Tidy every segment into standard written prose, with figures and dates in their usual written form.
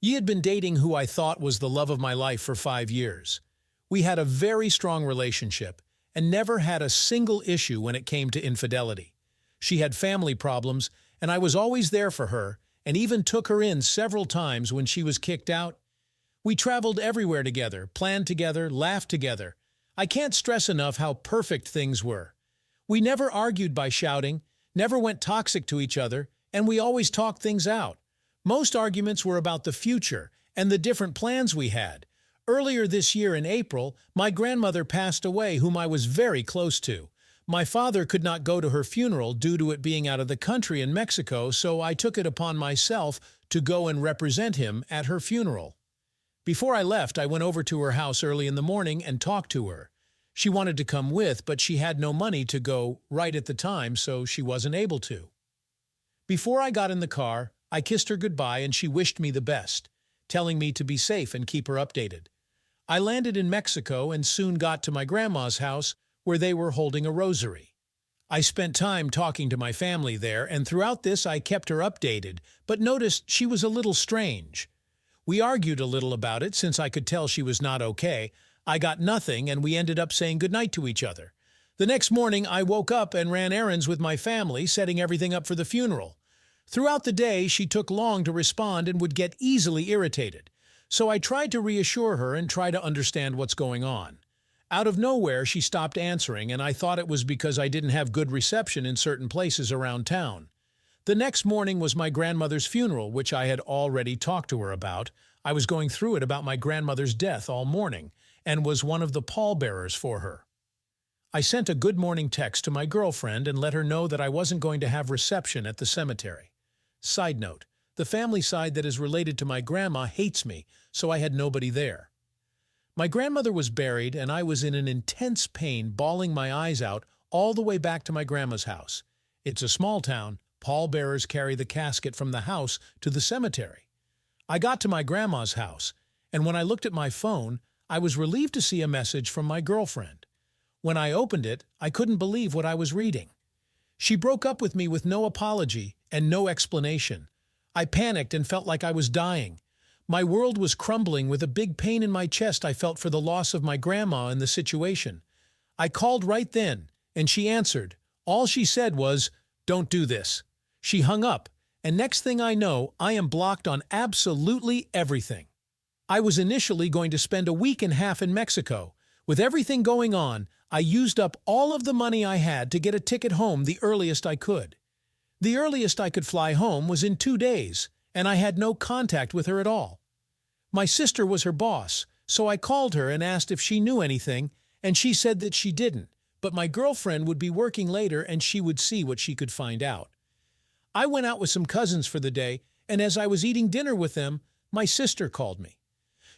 He had been dating who I thought was the love of my life for 5 years. We had a very strong relationship and never had a single issue when it came to infidelity. She had family problems, and I was always there for her and even took her in several times when she was kicked out. We traveled everywhere together, planned together, laughed together. I can't stress enough how perfect things were. We never argued by shouting, never went toxic to each other, and we always talked things out. Most arguments were about the future and the different plans we had. Earlier this year in April, my grandmother passed away, whom I was very close to. My father could not go to her funeral due to it being out of the country in Mexico, so I took it upon myself to go and represent him at her funeral. Before I left, I went over to her house early in the morning and talked to her. She wanted to come with, but she had no money to go right at the time, so she wasn't able to. Before I got in the car, I kissed her goodbye and she wished me the best, telling me to be safe and keep her updated. I landed in Mexico and soon got to my grandma's house where they were holding a rosary. I spent time talking to my family there, and throughout this I kept her updated, but noticed she was a little strange. We argued a little about it since I could tell she was not okay. I got nothing and we ended up saying goodnight to each other. The next morning I woke up and ran errands with my family, setting everything up for the funeral. Throughout the day she took long to respond and would get easily irritated. So I tried to reassure her and try to understand what's going on. Out of nowhere she stopped answering, and I thought it was because I didn't have good reception in certain places around town. The next morning was my grandmother's funeral, which I had already talked to her about. I was going through it about my grandmother's death all morning, and was one of the pallbearers for her. I sent a good morning text to my girlfriend and let her know that I wasn't going to have reception at the cemetery. Side note, the family side that is related to my grandma hates me, so I had nobody there. My grandmother was buried, and I was in an intense pain, bawling my eyes out all the way back to my grandma's house. It's a small town. Pallbearers carry the casket from the house to the cemetery. I got to my grandma's house, and when I looked at my phone, I was relieved to see a message from my girlfriend. When I opened it, I couldn't believe what I was reading. She broke up with me with no apology and no explanation. I panicked and felt like I was dying. My world was crumbling with a big pain in my chest I felt for the loss of my grandma and the situation. I called right then, and she answered. All she said was, "Don't do this." She hung up, and next thing I know, I am blocked on absolutely everything. I was initially going to spend a week and a half in Mexico. With everything going on, I used up all of the money I had to get a ticket home the earliest I could. The earliest I could fly home was in 2 days, and I had no contact with her at all. My sister was her boss, so I called her and asked if she knew anything, and she said that she didn't, but my girlfriend would be working later and she would see what she could find out. I went out with some cousins for the day, and as I was eating dinner with them, my sister called me.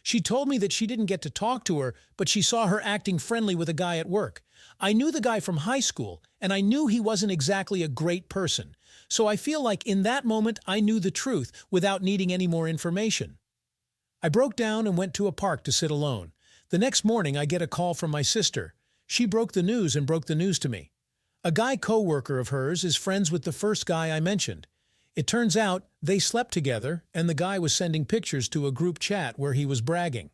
She told me that she didn't get to talk to her, but she saw her acting friendly with a guy at work. I knew the guy from high school, and I knew he wasn't exactly a great person. So I feel like in that moment I knew the truth without needing any more information. I broke down and went to a park to sit alone. The next morning I get a call from my sister. She broke the news to me. A guy co-worker of hers is friends with the first guy I mentioned. It turns out they slept together, and the guy was sending pictures to a group chat where he was bragging.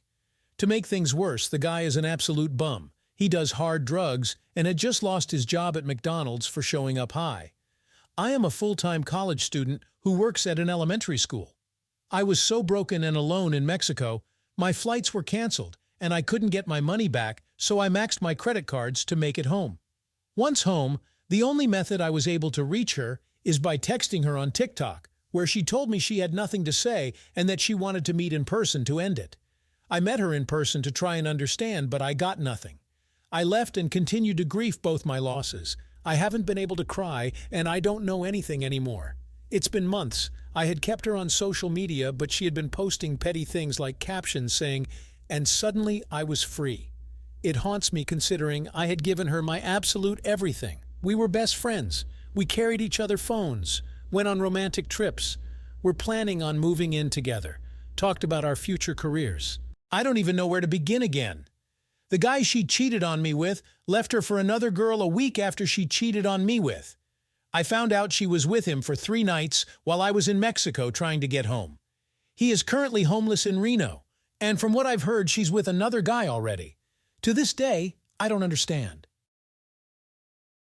To make things worse, the guy is an absolute bum. He does hard drugs and had just lost his job at McDonald's for showing up high. I am a full-time college student who works at an elementary school. I was so broken and alone in Mexico, my flights were canceled, and I couldn't get my money back, so I maxed my credit cards to make it home. Once home, the only method I was able to reach her is by texting her on TikTok, where she told me she had nothing to say and that she wanted to meet in person to end it. I met her in person to try and understand, but I got nothing. I left and continued to grieve both my losses. I haven't been able to cry, and I don't know anything anymore. It's been months. I had kept her on social media, but she had been posting petty things like captions saying, "And suddenly I was free." It haunts me considering I had given her my absolute everything. We were best friends. We carried each other phones, went on romantic trips. We're planning on moving in together, talked about our future careers. I don't even know where to begin again. The guy she cheated on me with left her for another girl a week after she cheated on me with. I found out she was with him for 3 nights while I was in Mexico trying to get home. He is currently homeless in Reno, and from what I've heard, she's with another guy already. To this day, I don't understand.